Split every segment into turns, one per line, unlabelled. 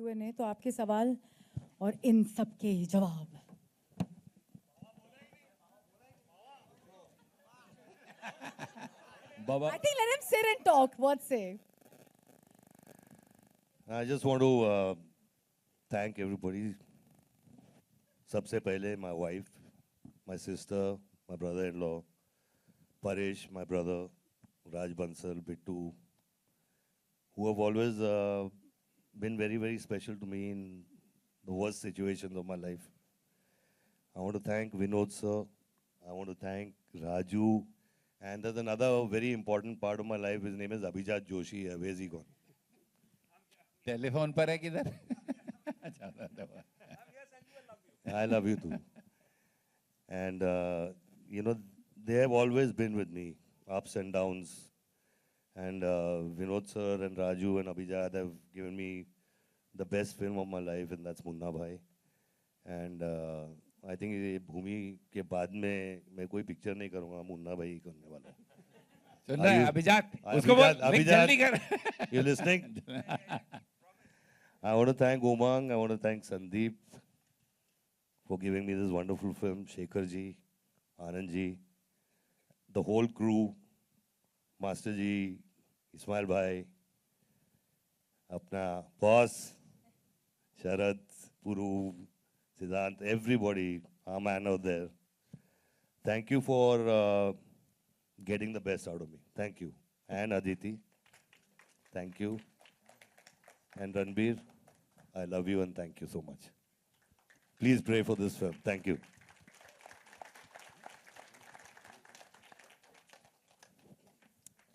Q&A, तो आपके सवाल और इन सब के जवाब।
Baba,
I think let him sit and talk. What say?
I just want to thank everybody. सबसे पहले my wife, my sister, my brother-in-law, Paresh, my brother, Raj Bansal, Bittu, who have always been very, very special to me in the worst situations of my life. I want to thank Vinod sir. I want to thank Raju. And there's another very important part of my life. His name is Abhijat Joshi. Where's he gone?
Telephone पर है किधर?
I love you too. And, you know, they have always been with me, ups and downs. And Vinod sir and Raju and Abhijat have given me the best film of my life, and that's Munna Bhai. And I think ये भूमि के बाद में मैं कोई picture नहीं करूँगा, मुन्ना भाई ही करने वाला हूँ.
सुन रहा है अभिजात?
Abhijat,
उसको बोल
Abhijat,
जल्दी कर.
you listening? I want to thank Umang. I want to thank Sandeep for giving me this wonderful film. Shekhar ji, Anand ji, the whole crew, Master ji, Ismail bhai, अपना boss, Sharad, Puru, Siddhant, everybody, our man out there. Thank you for getting the best out of me. Thank you. And Aditi, thank you. And Ranbir, I love you and thank you so much. Please pray for this film. Thank you.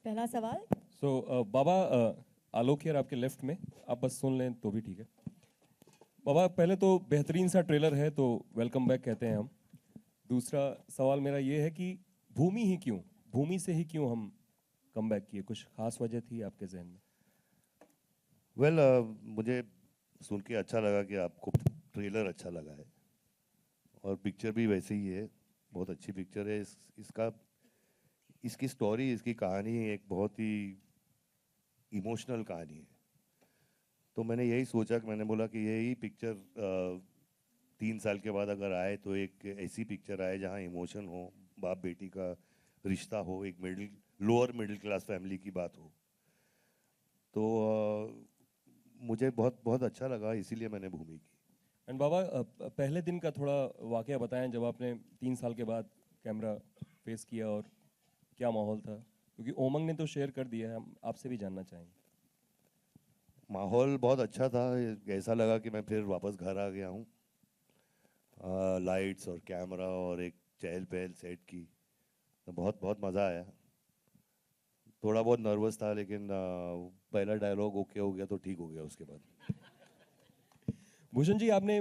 पहला सवाल।
so बाबा आलोक यार आपके left में, आप बस सुन लें तो भी ठीक है। बाबा पहले तो बेहतरीन सा ट्रेलर है, तो वेलकम बैक कहते हैं हम। दूसरा सवाल मेरा ये है कि भूमि ही क्यों, भूमि से ही क्यों हम कम बैक किए? कुछ खास वजह थी आपके जहन में?
Well, मुझे सुन के अच्छा लगा कि आपको ट्रेलर अच्छा लगा है और पिक्चर भी वैसे ही है, बहुत अच्छी पिक्चर है। इसकी स्टोरी, इसकी कहानी एक बहुत ही इमोशनल कहानी है। तो मैंने यही सोचा कि मैंने बोला कि यही पिक्चर 3 साल के बाद अगर आए तो एक ऐसी पिक्चर आए जहाँ इमोशन हो, बाप बेटी का रिश्ता हो, एक लोअर मिडिल क्लास फैमिली की बात हो। तो मुझे बहुत बहुत अच्छा लगा, इसीलिए मैंने भूमि की।
एंड बाबा पहले दिन का थोड़ा वाकया बताएं, जब आपने 3 साल के बाद कैमरा फेस किया और क्या माहौल था? क्योंकि उमंग ने तो शेयर कर दिया है, हम आपसे भी जानना चाहेंगे।
माहौल बहुत अच्छा था, ऐसा लगा कि मैं फिर वापस घर आ गया हूँ। लाइट्स और कैमरा और एक चहल पहल सेट की, तो बहुत बहुत मज़ा आया। थोड़ा बहुत नर्वस था, लेकिन पहला डायलॉग ओके हो गया तो ठीक हो गया उसके बाद।
भूषण जी, आपने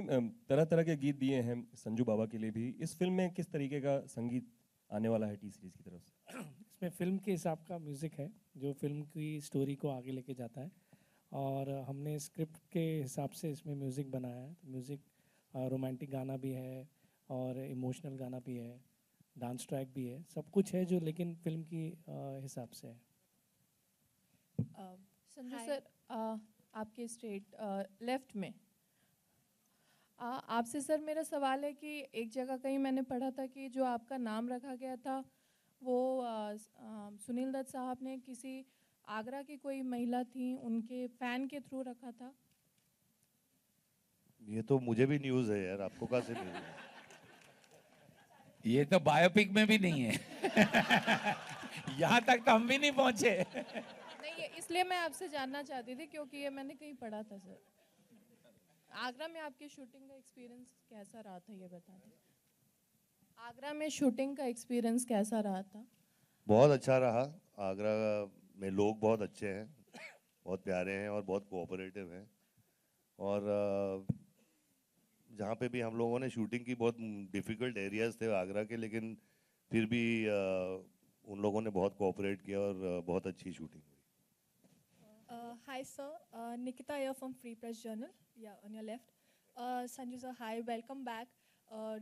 तरह तरह के गीत दिए हैं संजू बाबा के लिए भी। इस फिल्म में किस तरीके का संगीत आने वाला है टी सीरीज की तरफ से?
इसमें फिल्म के हिसाब का म्यूज़िक है जो फिल्म की स्टोरी को आगे लेके जाता है, और हमने स्क्रिप्ट के हिसाब से इसमें म्यूज़िक बनाया है। तो म्यूज़िक रोमांटिक गाना भी है और इमोशनल गाना भी है, डांस ट्रैक भी है, सब कुछ है जो लेकिन फिल्म की हिसाब से है।
संजू सर, आपके स्ट्रेट लेफ्ट में आपसे सर मेरा सवाल है कि एक जगह कहीं मैंने पढ़ा था कि जो आपका नाम रखा गया था वो सुनील दत्त साहब ने किसी आगरा की कोई महिला थी उनके फैन के थ्रू रखा था।
ये तो मुझे भी न्यूज़ है यार, आपको कहाँ से न्यूज़ है?
ये तो बायोपिक में भी नहीं है। यहाँ तक तो हम भी नहीं पहुँचे।
नहीं, इसलिए मैं आपसे जानना चाहती थी क्योंकि ये मैंने कहीं पढ़ा था सर। आगरा में आपकी शूटिंग का एक्सपीरियंस कैसा रहा था, ये बता दें। आगरा में शूटिंग का एक्सपीरियंस कैसा रहा था?
बहुत अच्छा रहा। आगरा में लोग बहुत अच्छे हैं, बहुत प्यारे हैं और बहुत कोऑपरेटिव हैं। और जहाँ पे भी हम लोगों ने शूटिंग की, बहुत डिफ़िकल्ट एरियाज़ थे आगरा के, लेकिन फिर भी उन लोगों ने बहुत कोऑपरेट किया और बहुत अच्छी शूटिंग हुई।
Hi sir, Nikita here from Free Press Journal. Yeah, on your left. Sanju sir, hi, welcome back.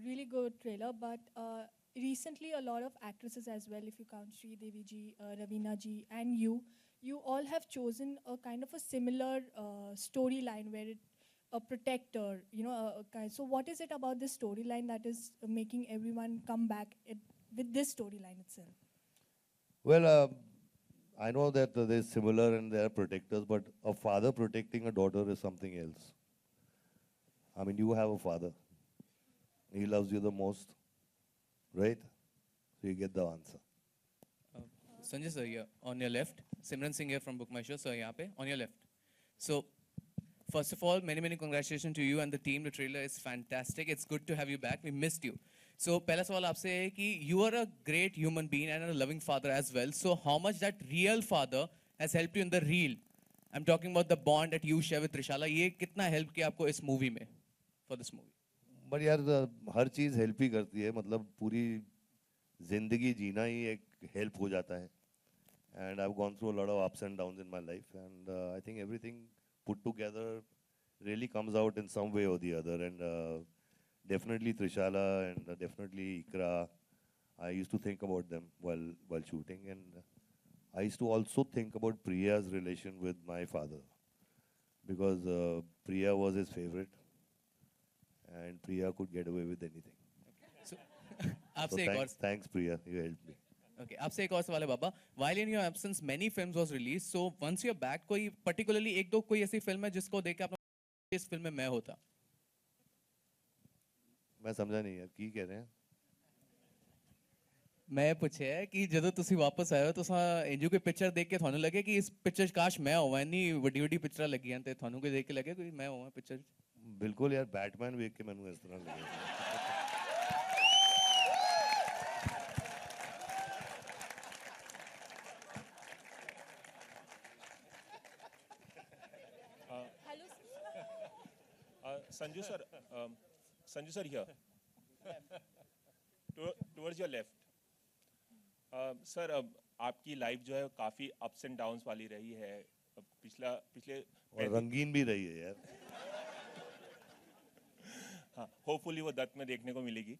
Really good trailer, but recently a lot of actresses as well, if you count Sri Devi ji, Ravina ji, and you all have chosen a kind of a similar storyline where a protector, you know, a kind. So what is it about this storyline that is making everyone come back with this storyline itself?
Well, I know that they're similar and they're protectors, but a father protecting a daughter is something else. I mean, you have a father. He loves you the most, right? So you get the answer.
Sanjay sir here, on your left. Simran Singh here from Book My Show, sir, यहाँ पे, on your left. So, first of all, many, many congratulations to you and the team. The trailer is fantastic. It's good to have you back. We missed you. So, पहला सवाल आपसे है कि you are a great human being and a loving father as well. So, how much that real father has helped you in the real? I'm talking about the bond that you share with Trishala. ये कितना help किया आपको इस movie में, for this movie?
But यार हर चीज़ help ही करती है, मतलब पूरी जिंदगी जीना ही एक हेल्प हो जाता है. And I've gone through a lot of ups and downs in my life, and I think everything put together really comes out in some way or the other. And definitely Trishala and definitely Ikra, I used to think about them while shooting, and I used to also think about Priya's relation with my father, because Priya was his favorite, and Priya could get away with anything.
So,
So
आपसे एक और
thanks Priya, you helped me.
Okay, आपसे एक और सवाल है बाबा. While in your absence, many films was released. So once you're back, कोई particularly एक दो कोई ऐसी फिल्म है जिसको देख के आपने इस फिल्म में मैं होता?
मैं समझा नहीं यार, की कह रहे हैं?
मैं पूछे है कि ਜਦੋਂ ਤੁਸੀਂ ਵਾਪਸ ਆਏ ਹੋ ਤਾਂ ਇੰਜੂ ਕੋਈ ਪਿਕਚਰ ਦੇਖ ਕੇ ਤੁਹਾਨੂੰ ਲੱਗੇ ਕਿ ਇਸ ਪਿਕਚਰ 'ਚ ਕਾਸ਼ ਮੈਂ ਹੋਵਾਂ, ਇੰਨੀ ਵੱਡੀ ਵੱਡੀ ਪਿਕਚਰਾਂ ਲੱਗੀਆਂ ਤੇ ਤੁਹਾਨੂੰ ਕੋਈ ਦੇਖ ਕੇ ਲੱਗੇ ਕੋਈ ਮੈਂ ਹੋਵਾਂ ਪਿਕਚਰ 'ਚ?
ਬਿਲਕੁਲ यार, बैटमैन देख के मैंने इस तरह लगे.
Sanju sir here. Towards your left. Sir आपकी लाइफ जो है काफी अप्स एंड डाउन्स वाली रही है. पिछले
और रंगीन भी रही है यार.
हाँ, होपफुली वो दत्त में देखने को मिलेगी.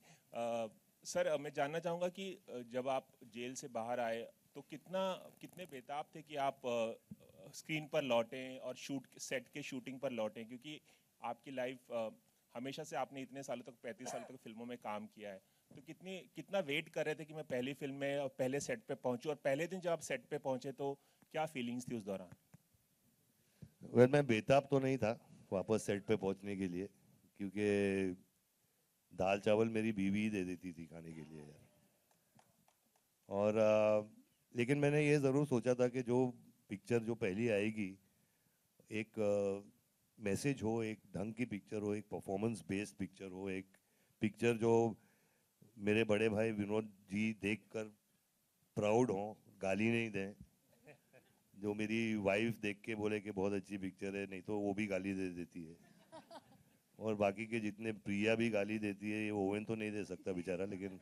सर मैं जानना चाहूँगा कि जब आप जेल से बाहर आए तो कितने बेताब थे कि आप स्क्रीन पर लौटें और सेट के शूटिंग पर लौटें, क्योंकि आपकी लाइफ हमेशा से आपने इतने सालों तक 35 साल तक फिल्मों में काम किया है, तो कितना वेट कर रहे थे कि मैं पहली फिल्म में और पहले सेट पे पहुंचूं, और पहले दिन जब आप सेट पे पहुंचे तो क्या फीलिंग्स थी उस दौरान?
वेल, मैं बेताब तो नहीं था वापस सेट पे पहुंचने के लिए, क्योंकि दाल चावल मेरी बीवी ही दे देती थी खाने के लिए यार. और लेकिन मैंने ये ज़रूर सोचा था कि जो पिक्चर जो पहली आएगी, एक मैसेज हो, एक ढंग की पिक्चर हो, एक परफॉर्मेंस बेस्ड पिक्चर हो, एक पिक्चर जो मेरे बड़े भाई विनोद जी देखकर प्राउड हों, गाली नहीं दें, जो मेरी वाइफ देख के बोले कि बहुत अच्छी पिक्चर है, नहीं तो वो भी गाली दे देती है. और बाकी के जितने, प्रिया भी गाली देती है, ये ओवन तो नहीं दे सकता बेचारा, लेकिन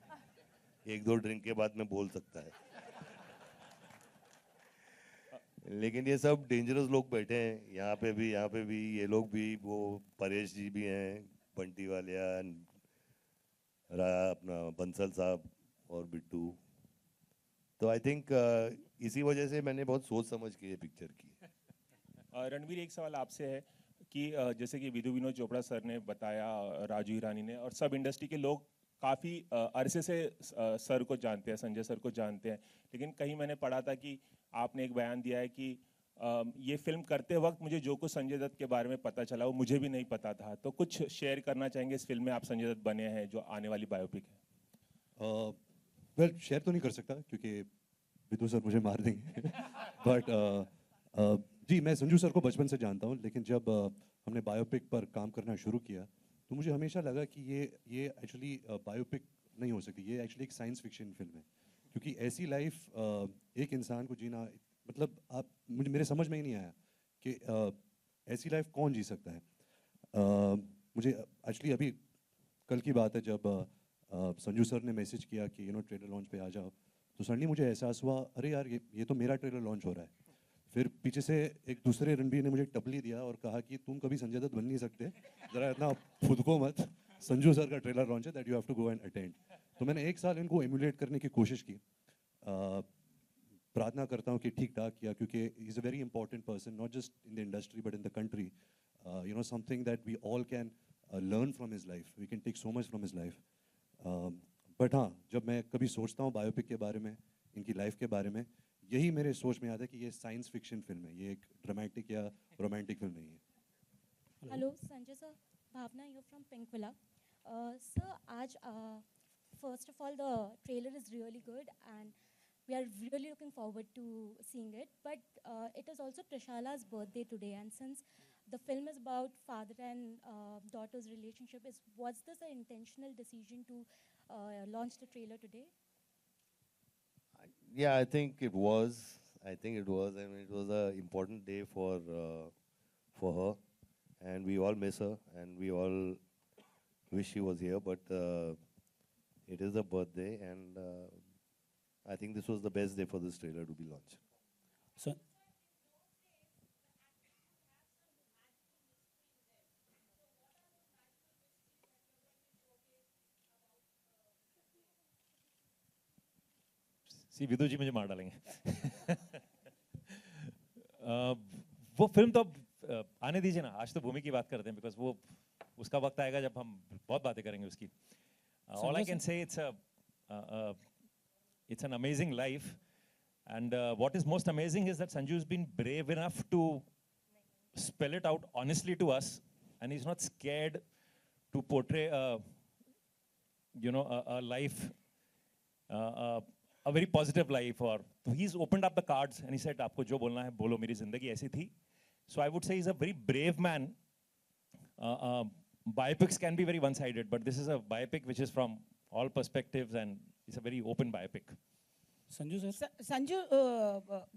एक दो ड्रिंक के बाद में बोल सकता है. लेकिन ये सब डेंजरस लोग बैठे हैं यहाँ पे भी ये लोग भी, वो परेश जी भी हैं, बंटी वालिया, अपना बंसल साहब और बिट्टू. तो आई थिंक इसी वजह से मैंने बहुत सोच समझ के ये पिक्चर की.
रणवीर, एक सवाल आपसे है कि जैसे कि विधु विनोद चोपड़ा सर ने बताया, राजू ईरानी ने, और सब इंडस्ट्री के लोग काफ़ी अरसे से सर को जानते हैं, संजय सर को जानते हैं, लेकिन कहीं मैंने पढ़ा था कि आपने एक बयान दिया है कि ये फिल्म करते वक्त मुझे जो कुछ संजय दत्त के बारे में पता चला वो मुझे भी नहीं पता था. तो कुछ शेयर करना चाहेंगे इस फिल्म में आप संजय दत्त बने हैं जो आने वाली बायोपिक है?
वेल, शेयर तो नहीं कर सकता क्योंकि विधु सर मुझे मार देंगे. बट जी, मैं संजू सर को बचपन से जानता हूँ, लेकिन जब हमने बायोपिक पर काम करना शुरू किया तो मुझे हमेशा लगा कि ये एक्चुअली बायोपिक नहीं हो सकती, ये एक्चुअली एक साइंस फिक्शन फिल्म है, क्योंकि ऐसी लाइफ एक इंसान को जीना, मतलब मेरे समझ में ही नहीं आया कि ऐसी लाइफ कौन जी सकता है. मुझे एक्चुअली अभी कल की बात है, जब संजू सर ने मैसेज किया कि ट्रेलर लॉन्च पे आ जाओ, तो सडनली मुझे एहसास हुआ, अरे यार ये तो मेरा ट्रेलर लॉन्च हो रहा है. फिर पीछे से एक दूसरे रणबीर ने मुझे टपली दिया और कहा कि तुम कभी संजय दत्त बन नहीं सकते, ज़रा इतना खुद को मत, संजू सर का ट्रेलर लॉन्च है, that you have to go and attend. तो मैंने एक साल इनको एमुलेट करने की कोशिश की. प्रार्थना करता हूँ कि ठीक ठाक किया, क्योंकि is a very important person, not just in the industry but in the country. something that we all can learn from his life. We can take so much from his life. But हाँ, जब मैं कभी सोचता हूँ biopic के बारे में, इनकी लाइफ के बारे में, यही मेरे सोच में आता है कि ये साइंस फिक्शन फिल्म है, ये एक ड्रामेटिक या रोमांटिक फिल्म नहीं है.
Hello, Sanjay sir. Bhavna here from Pink Villa. Sir, आज first of all the trailer is really good and we are really looking forward to seeing it. But it is also Trishala's birthday today, and since the film is about father and daughter's relationship, was this an intentional decision to launch the trailer today?
Yeah, I think it was. I mean, it was an important day for her, and we all miss her, and we all wish she was here. But it is a birthday, and I think this was the best day for this trailer to be launched.
So,
विदु जी मुझे मार डालेंगे. वो film तो अब आने दीजिए ना, आज तो भूमि की बात करते हैं, बिकॉज वो उसका वक्त आएगा जब हम बहुत बातें करेंगे उसकी. All I can say, it's an amazing life, and what is most amazing is that Sanju's been brave enough to spell it out honestly to us, and he's not scared to portray a life, a very positive life. Or he's opened up the cards and he said, "Aapko jo bolna hai bolo, meri zindagi aisi thi." So I would say he's a very brave man. Biopics can be very one-sided, but this is a biopic which is from all perspectives, and it's a very open biopic.
Sanju sir.
Sanju,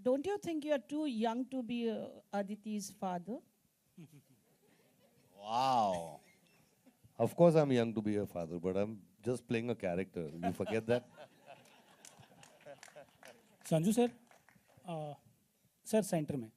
don't you think you are too young to be Aditi's father?
Wow. Of course I'm young to be a father, but I'm just playing a character. You forget that?
Sanju sir, sir centre में